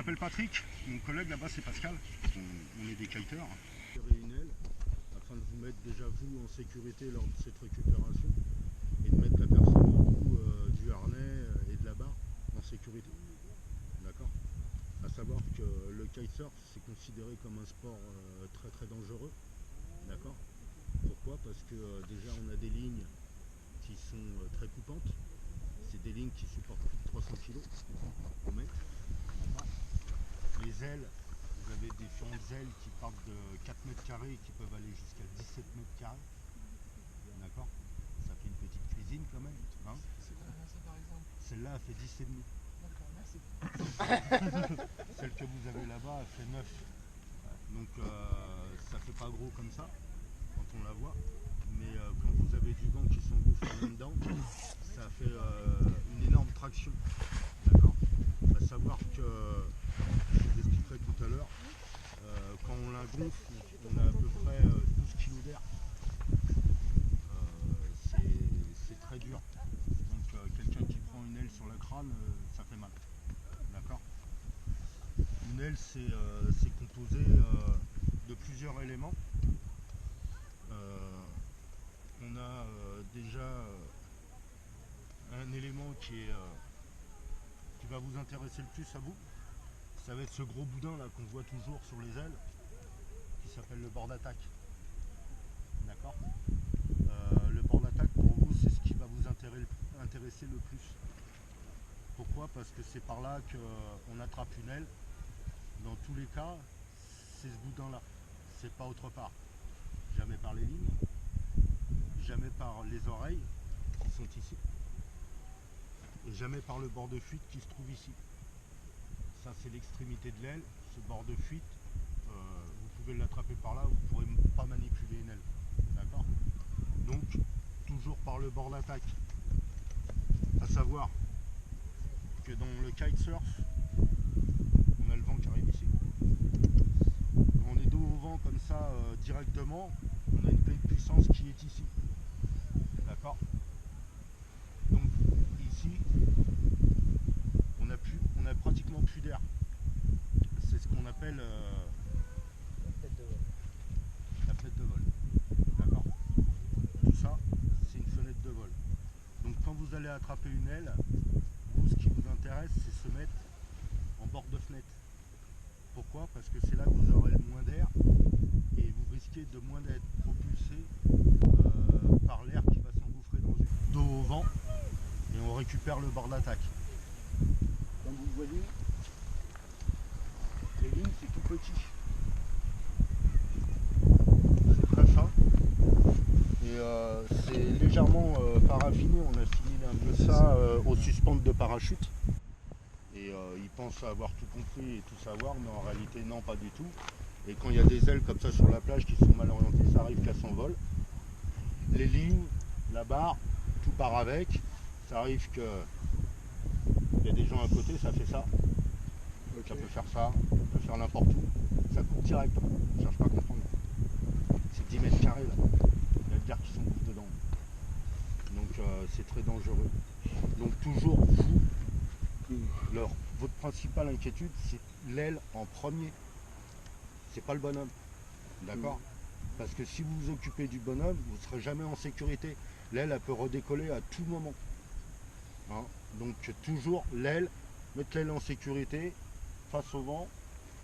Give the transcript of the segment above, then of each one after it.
m'appelle Patrick, mon collègue là-bas c'est Pascal, on est des kiteurs. Une aile afin de vous mettre déjà vous en sécurité lors de cette récupération et de mettre la personne en bout du harnais et de la barre en sécurité. D'accord. À savoir que le kitesurf c'est considéré comme un sport très très dangereux. D'accord. Pourquoi? Parce que déjà on a des lignes qui sont très coupantes. C'est des lignes qui supportent plus de 300 kg au mètre. Les ailes, vous avez différentes ailes qui partent de 4 mètres carrés et qui peuvent aller jusqu'à 17 mètres carrés. D'accord. Ça fait une petite cuisine quand même. Hein, c'est combien ça par exemple? celle-là a fait 10,5. D'accord, merci. Celle que vous avez là-bas a fait 9. Donc ça fait pas gros comme ça quand on la voit. Mais quand vous avez du vent qui s'engouffre là-dedans, ça fait une énorme traction. D'accord. À savoir que, je vous expliquerai tout à l'heure, quand on la gonfle, on a à peu près 12 kg d'air. C'est très dur. Donc quelqu'un qui prend une aile sur le crâne, ça fait mal. D'accord. Une aile, c'est composé de plusieurs éléments. On a déjà un élément qui va vous intéresser le plus à vous. Ça va être ce gros boudin là qu'on voit toujours sur les ailes, qui s'appelle le bord d'attaque. D'accord. Le bord d'attaque pour vous c'est ce qui va vous intéresser le plus. Pourquoi? Parce que c'est par là qu'on attrape une aile. Dans tous les cas, c'est ce boudin là. C'est pas autre part. Jamais par les lignes, jamais par les oreilles qui sont ici, et jamais par le bord de fuite qui se trouve ici. Ça c'est l'extrémité de l'aile. Ce bord de fuite, vous pouvez l'attraper par là, vous ne pourrez pas manipuler une aile. D'accord. Donc toujours par le bord d'attaque. À savoir que dans le kitesurf, on a le vent qui arrive ici. Quand on est dos au vent comme ça directement, on a une pleine puissance qui est ici. D'accord. Donc ici, on a pratiquement plus d'air. C'est ce qu'on appelle la fenêtre de vol. D'accord. Tout ça, c'est une fenêtre de vol. Donc quand vous allez attraper une aile, vous, ce qui vous intéresse, c'est se mettre en bord de fenêtre. Pourquoi? Parce que c'est là que vous aurez le moins d'air et vous risquez de moins d'être propulsé par l'air qui va s'engouffrer dans une dos au vent, et on récupère le bord d'attaque. Comme vous voyez, les lignes c'est tout petit. C'est très fin. Et c'est légèrement paraffiné. On a fini un peu ça aux suspentes de parachute. Et ils pensent avoir tout compris et tout savoir, mais en réalité non, pas du tout. Et quand il y a des ailes comme ça sur la plage qui sont mal orientées, ça arrive qu'à s'envole. Les lignes, la barre, tout part avec. Ça arrive que il y a des gens à côté, ça fait ça. Okay. Ça peut faire ça, ça peut faire n'importe où. Ça coupe direct. Je cherche pas à comprendre. C'est 10 mètres carrés là. Il y a de l'air qui s'engouffre dedans. Donc c'est très dangereux. Donc toujours vous, votre principale inquiétude, c'est l'aile en premier. C'est pas le bonhomme. D'accord. Parce que si vous vous occupez du bonhomme, vous ne serez jamais en sécurité. L'aile, elle peut redécoller à tout moment. Hein. Donc toujours l'aile, mettre l'aile en sécurité, face au vent,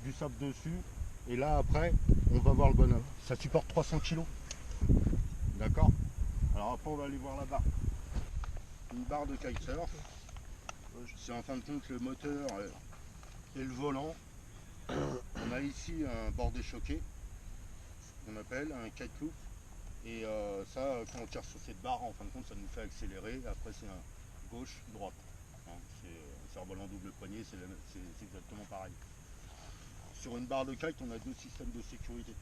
du sable dessus, et là après, on va voir le bonhomme. Ça supporte 300 kg. D'accord. Alors après, on va aller voir la barre. Une barre de kitesurf. C'est en fin de compte le moteur et le volant. On a ici un bord déchoqué, qu'on appelle un kite loop. Et ça, quand on tire sur cette barre, en fin de compte, ça nous fait accélérer. Après, c'est un gauche, droite. Hein, c'est un volant double poignée, c'est exactement pareil. Sur une barre de kite, on a deux systèmes de sécurité.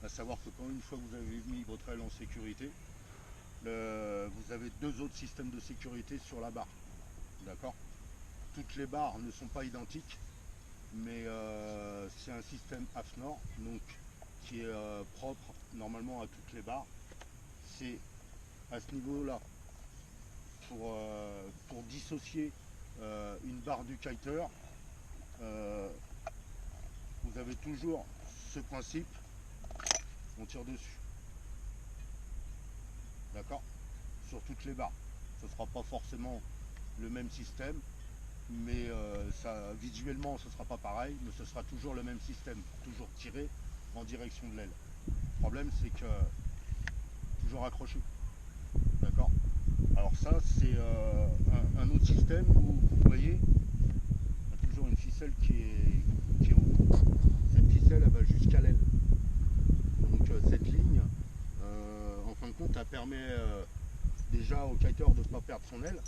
À savoir que quand une fois que vous avez mis votre aile en sécurité, vous avez deux autres systèmes de sécurité sur la barre. D'accord. Toutes les barres ne sont pas identiques, mais c'est un système AFNOR, donc qui est propre normalement à toutes les barres. C'est à ce niveau-là, pour dissocier une barre du kiter, vous avez toujours ce principe, on tire dessus. D'accord? Sur toutes les barres. Ce ne sera pas forcément le même système, mais visuellement ce ne sera pas pareil, mais ce sera toujours le même système, toujours tiré en direction de l'aile. Le problème c'est que toujours accroché. D'accord? Alors ça c'est un autre système où vous voyez, il y a toujours une ficelle qui est au bout. Cette ficelle elle va jusqu'à l'aile. Donc cette ligne, en fin de compte, elle permet déjà au kiter de ne pas perdre son aile,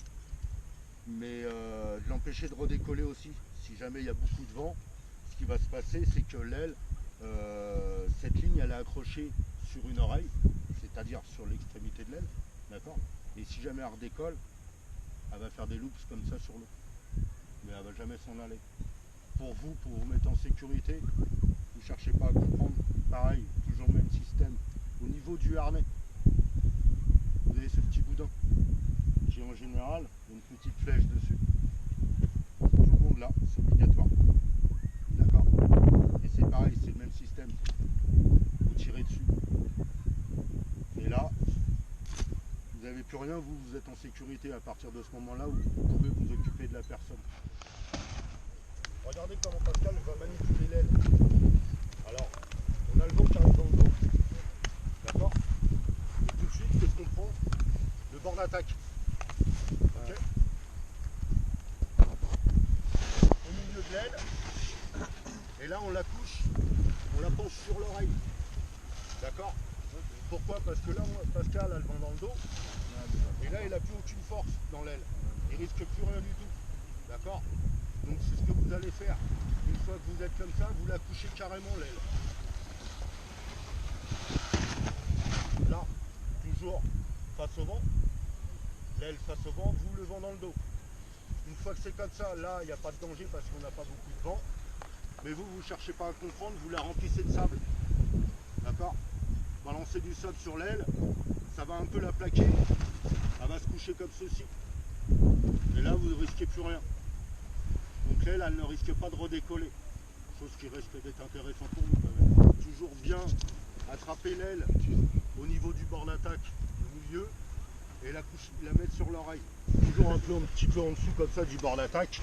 mais de l'empêcher de redécoller aussi. Si jamais il y a beaucoup de vent, ce qui va se passer, c'est que l'aile, cette ligne, elle est accrochée sur une oreille, c'est-à-dire sur l'extrémité de l'aile, d'accord? Et si jamais elle redécolle, elle va faire des loops comme ça sur l'eau, mais elle va jamais s'en aller. Pour vous mettre en sécurité, vous ne cherchez pas à comprendre, pareil, toujours le même système. Au niveau du harnais, vous avez ce petit boudin qui en général a une petite flèche dessus. Tout le monde là, c'est obligatoire. D'accord? Et c'est pareil, c'est le même système. Vous tirez dessus. Et là, vous n'avez plus rien, vous êtes en sécurité à partir de ce moment-là où vous pouvez vous occuper de la personne. Regardez comment Pascal va manipuler l'aile. Alors, on a le vent qui arrive dans le dos. D'accord? Et tout de suite, qu'est-ce qu'on prend? Le bord d'attaque. Ok? Au milieu de l'aile. Et là, on la couche, on la penche sur l'oreille. D'accord? Pourquoi? Parce que là, Pascal a le vent dans le dos. Et là, il n'a plus aucune force dans l'aile. Il risque plus rien du tout. D'accord? Donc c'est ce que vous allez faire. Une fois que vous êtes comme ça, vous la couchez carrément l'aile. Là, toujours face au vent. L'aile face au vent, vous le vent dans le dos. Une fois que c'est comme ça, là, il n'y a pas de danger parce qu'on n'a pas beaucoup de vent. Mais vous ne cherchez pas à comprendre, vous la remplissez de sable. D'accord? Balancez du sable sur l'aile, ça va un peu la plaquer. Elle va se coucher comme ceci. Et là, vous ne risquez plus rien. Donc l'aile, elle ne risque pas de redécoller. Chose qui risque d'être intéressant pour vous quand même. Toujours bien attraper l'aile au niveau du bord d'attaque, au milieu, et la mettre sur l'oreille. Toujours un petit peu en dessous comme ça du bord d'attaque.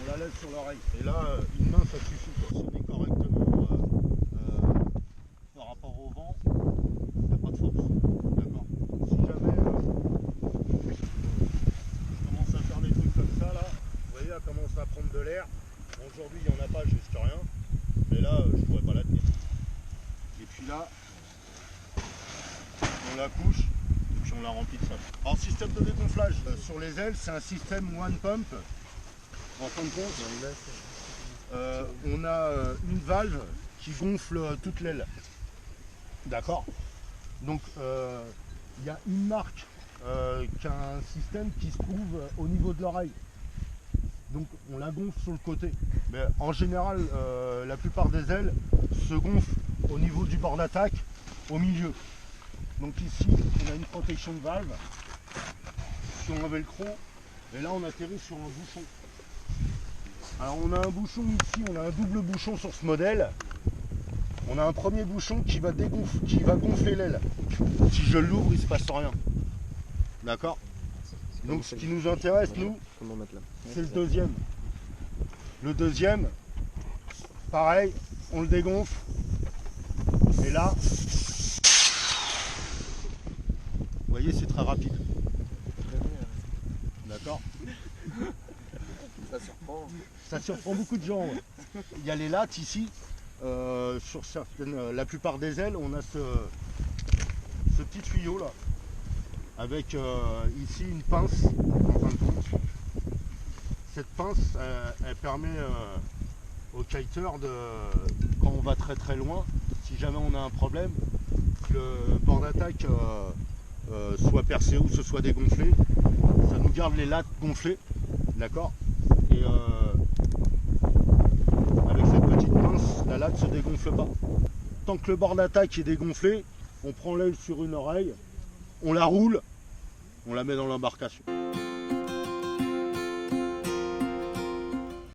On la laisse sur l'oreille. Et là, une main, ça suffit pour sonner correctement par rapport au vent. Il n'y a pas de force. D'accord? Si jamais je commence à faire des trucs comme ça, là, vous voyez, elle commence à prendre de l'air. Aujourd'hui, il n'y en a pas jusque rien. Mais là, je ne pourrais pas la tenir. Et puis là, on la couche et puis on la remplit de sable. Alors, système de dégonflage sur les ailes, c'est un système one pump. En fin de compte, on a une valve qui gonfle toute l'aile. D'accord? Donc, il y a une marque qui a un système qui se trouve au niveau de l'oreille. Donc, on la gonfle sur le côté. Mais en général, la plupart des ailes se gonflent au niveau du bord d'attaque, au milieu. Donc ici, on a une protection de valve sur un velcro. Et là, on atterrit sur un bouchon. Alors on a un bouchon ici, on a un double bouchon sur ce modèle. On a un premier bouchon qui va gonfler l'aile. Si je l'ouvre, il ne se passe rien. D'accord? Donc ce qui nous intéresse, nous, c'est le deuxième. Le deuxième, pareil, on le dégonfle. Et là, vous voyez, c'est très rapide. D'accord? Ça surprend beaucoup de gens. Ouais. Il y a les lattes ici. Sur la plupart des ailes, on a ce petit tuyau là, avec ici une pince. En fin de compte, cette pince, elle permet au kiter quand on va très très loin, si jamais on a un problème, que le bord d'attaque soit percé ou se soit dégonflé, ça nous garde les lattes gonflées, d'accord? Et avec cette petite pince, la latte ne se dégonfle pas. Tant que le bord d'attaque est dégonflé, on prend l'aile sur une oreille, on la roule, on la met dans l'embarcation.